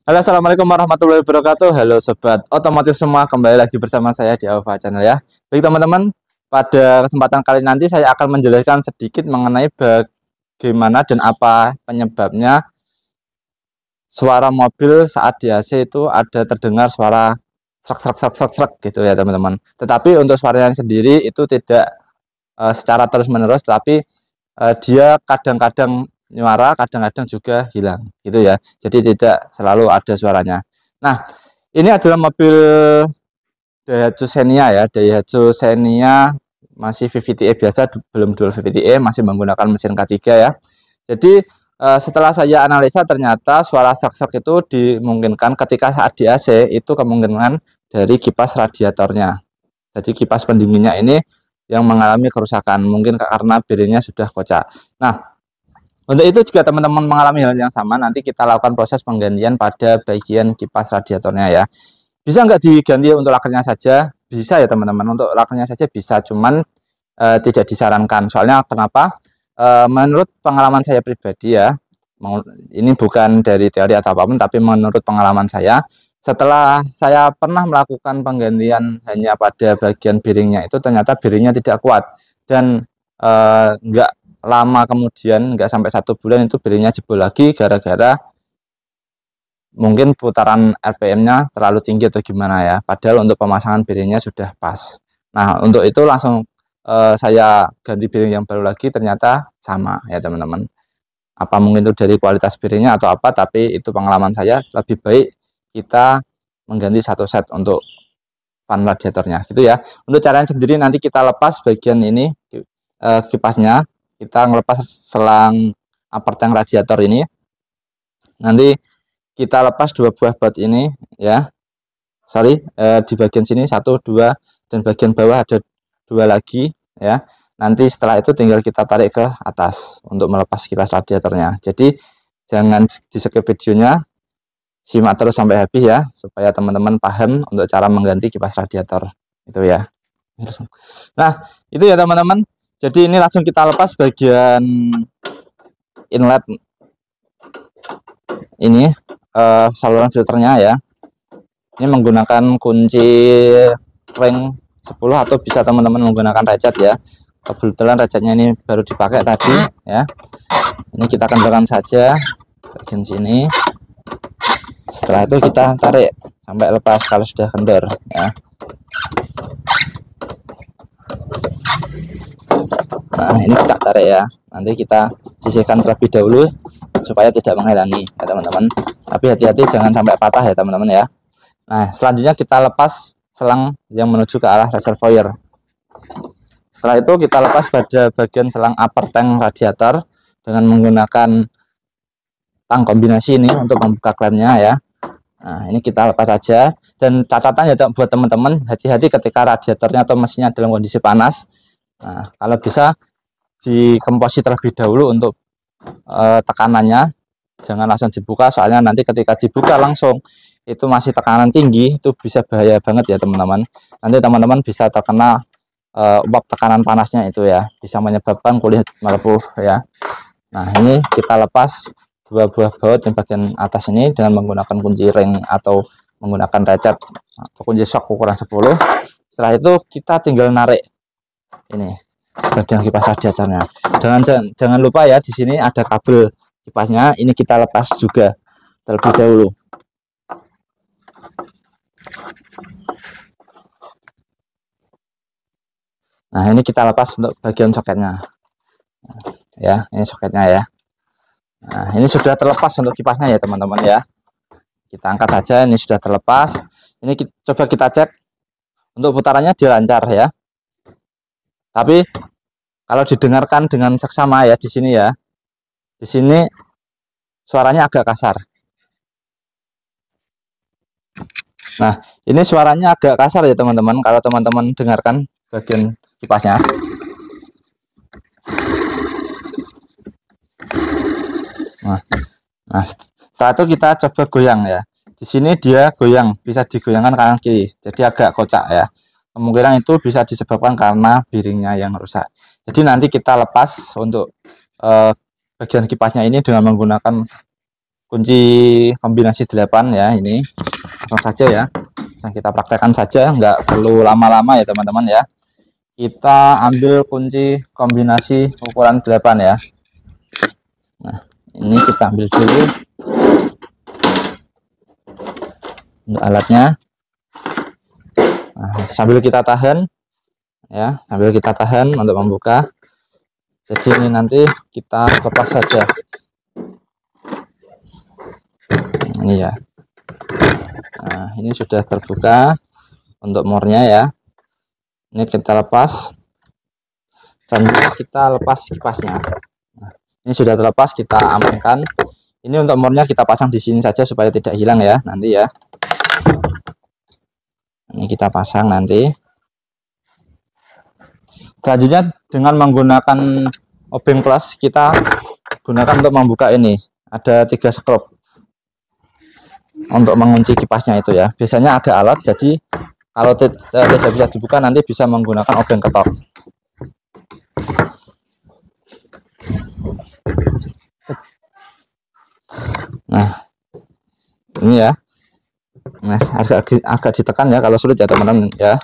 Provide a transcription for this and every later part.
Halo, assalamualaikum warahmatullahi wabarakatuh. Halo sobat otomotif semua, kembali lagi bersama saya di Alfa Channel ya. Baik teman-teman, pada kesempatan kali nanti saya akan menjelaskan sedikit mengenai bagaimana dan apa penyebabnya suara mobil saat di AC itu ada terdengar suara serak serak serak serak serak gitu ya teman-teman. Tetapi untuk suaranya sendiri itu tidak secara terus menerus, tapi dia kadang-kadang nyuara, kadang-kadang juga hilang gitu ya. Jadi tidak selalu ada suaranya. Nah, ini adalah mobil Daihatsu Xenia ya. Daihatsu Xenia masih VVT-e biasa, belum dual VVT-e, masih menggunakan mesin K3 ya. Jadi setelah saya analisa ternyata suara serak-serak itu dimungkinkan ketika saat di AC itu kemungkinan dari kipas radiatornya. Jadi kipas pendinginnya ini yang mengalami kerusakan, mungkin karena bearingnya sudah kocak. Nah, untuk itu jika teman-teman mengalami hal yang sama, nanti kita lakukan proses penggantian pada bagian kipas radiatornya ya. Bisa nggak diganti untuk lakernya saja? Bisa ya teman-teman, untuk lakernya saja bisa, cuman tidak disarankan. Soalnya kenapa? Menurut pengalaman saya pribadi ya, ini bukan dari teori atau apapun, tapi menurut pengalaman saya, setelah saya pernah melakukan penggantian hanya pada bagian bearingnya itu, ternyata bearingnya tidak kuat dan nggak lama kemudian, nggak sampai 1 bulan itu bearingnya jebol lagi gara-gara mungkin putaran RPM-nya terlalu tinggi atau gimana ya. Padahal untuk pemasangan bearingnya sudah pas. Nah, untuk itu langsung saya ganti bearing yang baru lagi, ternyata sama ya teman-teman. Apa mungkin itu dari kualitas bearingnya atau apa, tapi itu pengalaman saya, lebih baik kita mengganti satu set untuk fan radiatornya gitu ya. Untuk caranya sendiri nanti kita lepas bagian ini kipasnya, kita ngelepas selang upper tank radiator ini. Nanti kita lepas 2 buah baut ini ya. Sorry, di bagian sini 1, 2, dan bagian bawah ada 2 lagi ya. Nanti setelah itu tinggal kita tarik ke atas untuk melepas kipas radiatornya. Jadi jangan di skip videonya, simak terus sampai habis ya, supaya teman-teman paham untuk cara mengganti kipas radiator itu ya. Nah, itu ya teman-teman. Jadi ini langsung kita lepas bagian inlet ini, saluran filternya ya. Ini menggunakan kunci ring 10 atau bisa teman-teman menggunakan ratchet ya. Kebetulan ratchetnya ini baru dipakai tadi ya. Ini kita kendorkan saja bagian sini. Setelah itu kita tarik sampai lepas kalau sudah kendor ya. Nah, ini kita tarik ya. Nanti kita sisihkan terlebih dahulu supaya tidak menghalangi ya teman-teman. Tapi hati-hati jangan sampai patah ya teman-teman ya. Nah, selanjutnya kita lepas selang yang menuju ke arah reservoir. Setelah itu kita lepas pada bagian selang upper tank radiator dengan menggunakan tang kombinasi ini untuk membuka klemnya ya. Nah, ini kita lepas saja, dan catatan ya buat teman-teman, hati-hati ketika radiatornya atau mesinnya dalam kondisi panas. Nah, kalau bisa dikemposi terlebih dahulu untuk tekanannya, jangan langsung dibuka, soalnya nanti ketika dibuka langsung itu masih tekanan tinggi, itu bisa bahaya banget ya teman-teman. Nanti teman-teman bisa terkena uap tekanan panasnya itu ya, bisa menyebabkan kulit melepuh ya. Nah, ini kita lepas 2 buah baut yang bagian atas ini dengan menggunakan kunci ring atau menggunakan ratchet atau kunci shock ukuran 10. Setelah itu kita tinggal narik ini bagian kipas radiatornya. Jangan lupa ya, di sini ada kabel kipasnya, ini kita lepas juga terlebih dahulu. Nah, ini kita lepas untuk bagian soketnya ya, ini soketnya ya. Nah, ini sudah terlepas untuk kipasnya ya teman-teman ya. Kita angkat saja, ini sudah terlepas. Ini coba kita cek untuk putarannya, dia lancar ya. Tapi kalau didengarkan dengan seksama ya di sini ya. Di sini suaranya agak kasar. Nah, ini suaranya agak kasar ya teman-teman. Kalau teman-teman dengarkan bagian kipasnya. Nah, setelah itu kita coba goyang ya. Di sini dia goyang, bisa digoyangkan kanan kiri, jadi agak kocak ya. Kemungkinan itu bisa disebabkan karena bearingnya yang rusak. Jadi nanti kita lepas untuk bagian kipasnya ini dengan menggunakan kunci kombinasi 8 ya. Ini langsung saja ya, langsung kita praktekkan saja, nggak perlu lama-lama ya teman-teman ya. Kita ambil kunci kombinasi ukuran 8 ya. Nah, ini kita ambil dulu untuk alatnya. Nah, sambil kita tahan ya, sambil kita tahan untuk membuka. Jadi ini nanti kita lepas saja. Ini ya. Nah, ini sudah terbuka untuk mornya ya. Ini kita lepas dan kita lepas kipasnya. Nah, ini sudah terlepas, kita amankan. Ini untuk mornya kita pasang di sini saja supaya tidak hilang ya nanti ya. Ini kita pasang nanti. Selanjutnya dengan menggunakan obeng plus kita gunakan untuk membuka ini. Ada 3 skrup untuk mengunci kipasnya itu ya. Biasanya ada alat, jadi kalau tidak bisa dibuka nanti bisa menggunakan obeng ketok. Nah, ini ya. Nah, agak ditekan ya kalau sulit ya teman-teman ya.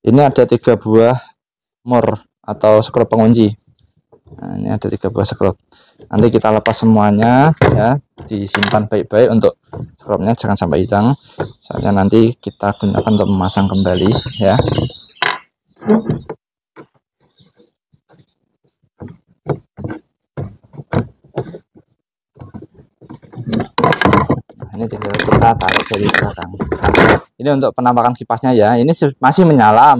Ini ada 3 buah mor atau skrup pengunci. Nah, ini ada 3 buah skrup. Nanti kita lepas semuanya ya, disimpan baik-baik untuk skrupnya jangan sampai hilang. Soalnya nanti kita gunakan untuk memasang kembali ya. Ini tinggal kita tarik dari belakang. Nah, ini untuk penampakan kipasnya ya. Ini masih menyala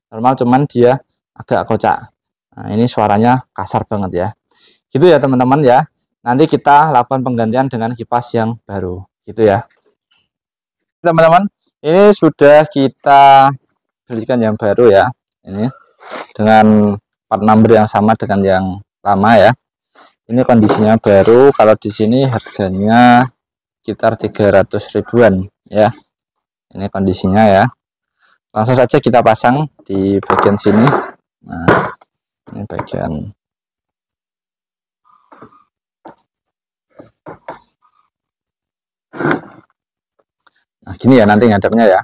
normal, cuman dia agak kocak. Nah, ini suaranya kasar banget ya. Gitu ya teman-teman ya. Nanti kita lakukan penggantian dengan kipas yang baru gitu ya. Teman-teman, ini sudah kita belikan yang baru ya. Ini dengan part number yang sama dengan yang lama ya. Ini kondisinya baru. Kalau di sini harganya sekitar 300 ribuan ya. Ini kondisinya ya. Langsung saja kita pasang di bagian sini. Nah, ini bagian gini ya nanti ngadapnya ya.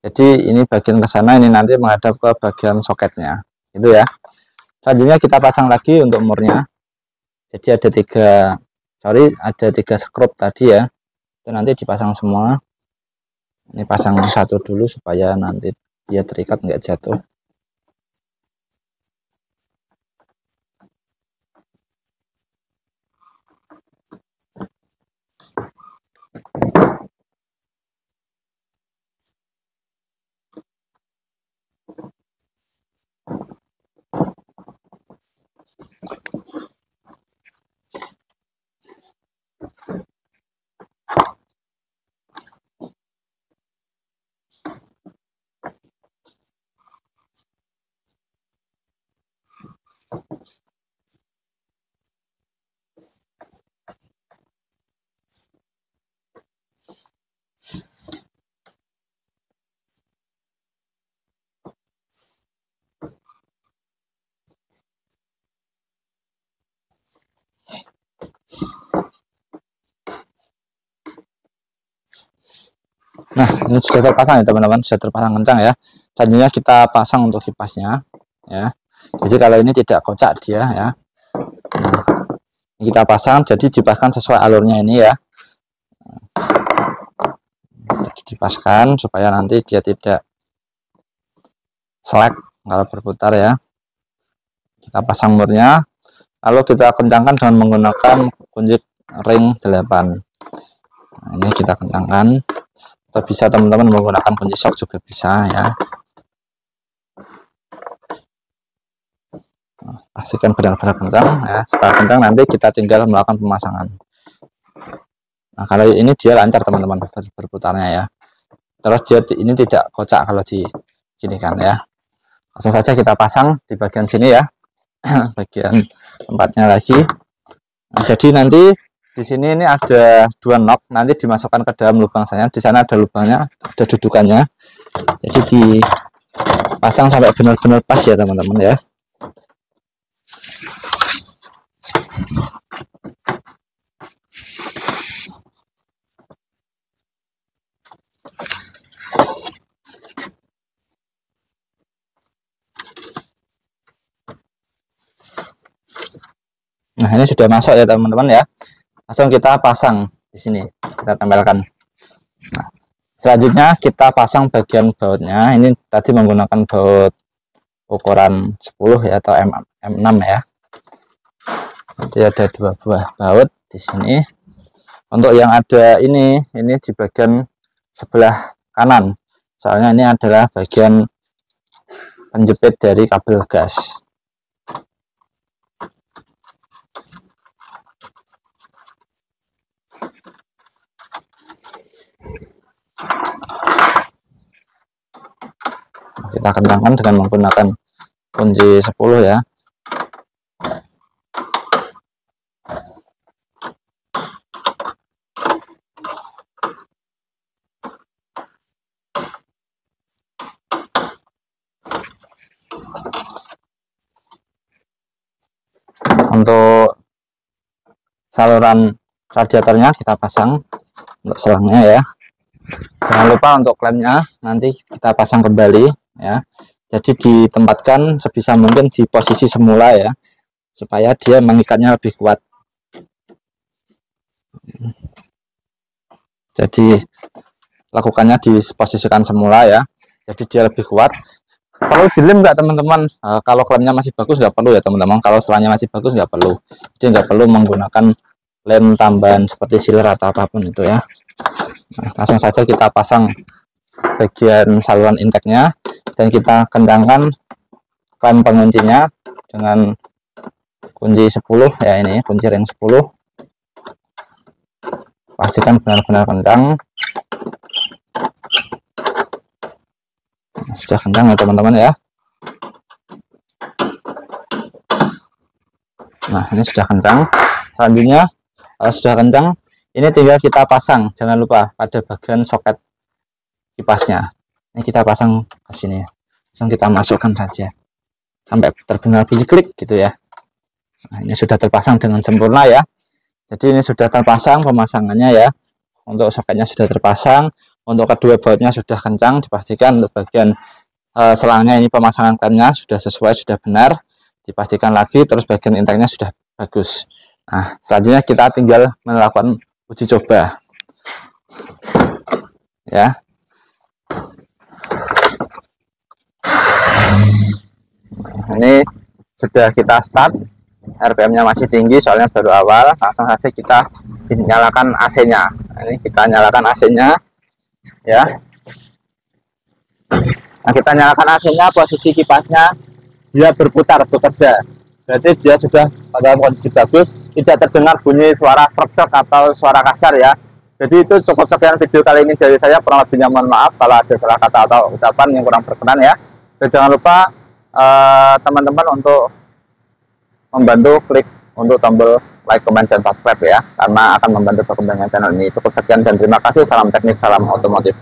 Jadi ini bagian ke sana, ini nanti menghadap ke bagian soketnya itu ya. Selanjutnya kita pasang lagi untuk murnya. Jadi ada 3 skrup tadi ya. Itu nanti dipasang semua. Ini pasang satu dulu supaya nanti dia terikat nggak jatuh. Nah, ini sudah terpasang ya teman-teman, sudah terpasang kencang ya. Selanjutnya kita pasang untuk kipasnya ya. Jadi kalau ini tidak kocak dia ya. Nah, ini kita pasang, jadi dipaskan sesuai alurnya ini ya. Jadi dipaskan supaya nanti dia tidak selek kalau berputar ya. Kita pasang murnya, lalu kita kencangkan dengan menggunakan kunci ring 8. Nah, ini kita kencangkan. Atau bisa teman-teman menggunakan kunci shock juga bisa ya. Pastikan benar-benar kencang ya. Setelah kencang nanti kita tinggal melakukan pemasangan. Nah, kalau ini dia lancar teman-teman berputarnya ya. Terus dia ini tidak kocak kalau di sini kan ya. Langsung saja kita pasang di bagian sini ya. Bagian tempatnya lagi. Nah, jadi nanti di sini ini ada 2 nok, nanti dimasukkan ke dalam lubang saya. Di sana ada lubangnya, ada dudukannya. Jadi dipasang sampai benar-benar pas ya teman-teman ya. Nah, ini sudah masuk ya teman-teman ya. Langsung kita pasang di sini, kita tempelkan. Nah, selanjutnya kita pasang bagian bautnya. Ini tadi menggunakan baut ukuran 10 ya atau M6 ya. Jadi ada 2 buah baut di sini. Untuk yang ada ini di bagian sebelah kanan. Soalnya ini adalah bagian penjepit dari kabel gas. Kita kencangkan dengan menggunakan kunci 10 ya. Untuk saluran radiatornya kita pasang untuk selangnya ya. Jangan lupa untuk klemnya nanti kita pasang kembali ya. Jadi ditempatkan sebisa mungkin di posisi semula ya, supaya dia mengikatnya lebih kuat. Jadi lakukannya diposisikan semula ya, jadi dia lebih kuat. Perlu dilem nggak teman-teman? Kalau klemnya masih bagus nggak perlu ya teman-teman. Kalau selangnya masih bagus nggak perlu. Jadi nggak perlu menggunakan lem tambahan seperti sealer atau apapun itu ya. Nah, langsung saja kita pasang bagian saluran intake-nya dan kita kencangkan klem penguncinya dengan kunci 10 ya, ini kunci ring 10. Pastikan benar-benar kencang. Sudah kencang ya teman-teman ya. Nah, ini sudah kencang. Selanjutnya sudah kencang, ini tinggal kita pasang. Jangan lupa pada bagian soket kipasnya. Ini kita pasang ke sini. Langsung kita masukkan saja sampai terdengar bunyi klik gitu ya. Nah, ini sudah terpasang dengan sempurna ya. Jadi ini sudah terpasang pemasangannya ya. Untuk soketnya sudah terpasang. Untuk kedua bautnya sudah kencang. Dipastikan untuk bagian selangnya ini pemasangan klemnya sudah sesuai, sudah benar. Dipastikan lagi, terus bagian intake-nya sudah bagus. Nah, selanjutnya kita tinggal melakukan uji coba ya. Ini sudah kita start, RPM-nya masih tinggi soalnya baru awal. Langsung saja kita nyalakan AC-nya. Ini kita nyalakan AC-nya ya. Nah, kita nyalakan AC-nya, posisi kipasnya dia berputar, bekerja. Berarti dia sudah pada kondisi bagus, tidak terdengar bunyi suara serak-serak atau suara kasar ya. Jadi itu cukup sekian video kali ini dari saya. Kurang lebihnya mohon maaf kalau ada salah kata atau ucapan yang kurang berkenan ya. Dan jangan lupa teman-teman untuk membantu klik untuk tombol like, comment, dan subscribe ya, karena akan membantu perkembangan channel ini. Cukup sekian dan terima kasih. Salam teknik, salam otomotif.